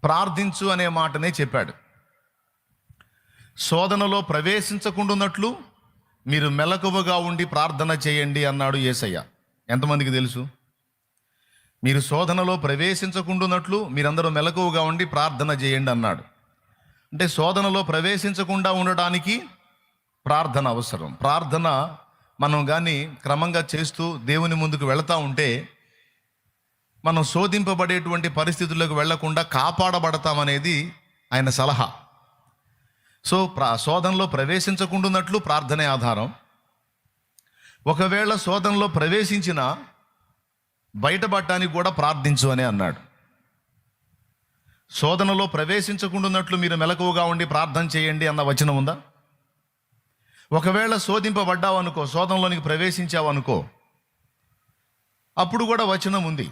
ప్రార్థించు అనే మాటనే చెప్పాడు. శోధనలో ప్రవేశించకుండాన్నట్లు మీరు మెలకువగా ఉండి ప్రార్థన చేయండి అన్నాడు యేసయ్య. ఎంతమందికి తెలుసు? మీరు శోధనలో ప్రవేశించకుండాన్నట్లు మీరందరూ మెలకువగా ఉండి ప్రార్థన చేయండి అన్నాడు. అంటే శోధనలో ప్రవేశించకుండా ఉండడానికి ప్రార్థన అవసరం. ప్రార్థన మనం కానీ క్రమంగా చేస్తూ దేవుని ముందుకు వెళతా ఉంటే మనం శోధింపబడేటువంటి పరిస్థితుల్లోకి వెళ్లకుండా కాపాడబడతామనేది ఆయన సలహా. సో శోధనలో ప్రవేశించకుండాన్నట్లు ప్రార్థనే ఆధారం. ఒకవేళ శోధనలో ప్రవేశించినా బయటపడటానికి కూడా ప్రార్థించు అని అన్నాడు. శోధనలో ప్రవేశించకుండాన్నట్లు మీరు మెలకువగా ఉండి ప్రార్థన చేయండి అన్న వచనం ఉందా? ఒకవేళ శోధింపబడ్డావు అనుకో, శోధనలోనికి ప్రవేశించావు అనుకో, అప్పుడు కూడా వచనం ఉంది,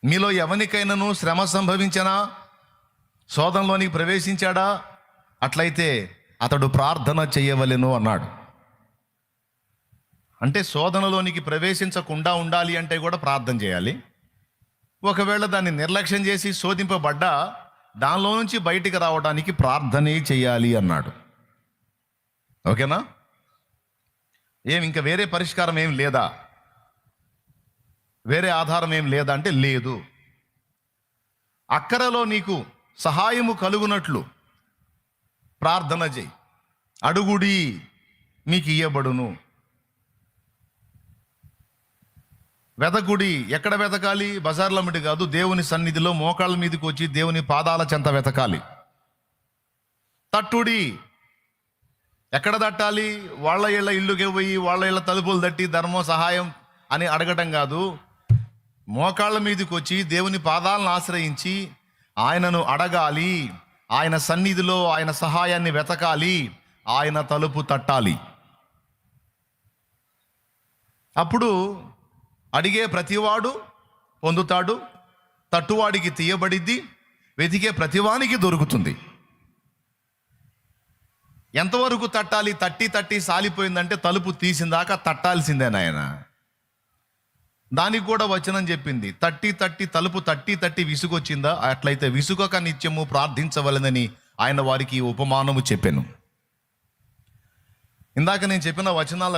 మీలో ఎవరికైనాను శ్రమ సంభవించినా శోధనలోనికి ప్రవేశించాడా, అట్లయితే అతడు ప్రార్థన చేయవలెను అన్నాడు. అంటే శోధనలోనికి ప్రవేశించకుండా ఉండాలి అంటే కూడా ప్రార్థన చేయాలి. ఒకవేళ దాన్ని నిర్లక్ష్యం చేసి శోధింపబడ్డా దానిలో నుంచి బయటికి రావడానికి ప్రార్థనే చేయాలి అన్నాడు. ఓకేనా? ఇంకా వేరే పరిష్కారం ఏం లేదా? వేరే ఆధారం ఏం లేదా అంటే లేదు. అక్కరలో నీకు సహాయము కలుగునట్లు ప్రార్థన చేయి. అడుగుడి మీకు ఇయ్యబడును. వెతకుడి. ఎక్కడ వెతకాలి? బజార్ల మీద కాదు, దేవుని సన్నిధిలో మోకాళ్ళ మీదకి వచ్చి దేవుని పాదాల చెంత వెతకాలి. తట్టుడి. ఎక్కడ తట్టాలి? వాళ్ళ ఇళ్ళకి పోయి వాళ్ళ ఇళ్ళ తలుపులు తట్టి ధర్మం సహాయం అని అడగటం కాదు. మోకాళ్ళ మీదకి వచ్చి దేవుని పాదాలను ఆశ్రయించి ఆయనను అడగాలి. ఆయన సన్నిధిలో ఆయన సహాయాన్ని వెతకాలి. ఆయన తలుపు తట్టాలి. అప్పుడు అడిగే ప్రతివాడు పొందుతాడు, తట్టువాడికి తీయబడిద్ది, వెతికే ప్రతివానికి దొరుకుతుంది. ఎంతవరకు తట్టాలి? తట్టి తట్టి సాలిపోయిందంటే తలుపు తీసిందాకా తట్టాల్సిందే నాయన. దానికి కూడా వచనం చెప్పింది, తట్టి తట్టి తలుపు తట్టి తట్టి విసుగొచ్చిందా, అట్లయితే విసుగక నిత్యము ప్రార్థించవలెనని ఆయన వారికి ఉపమానము చెప్పాను. ఇందాక నేను చెప్పిన వచనాల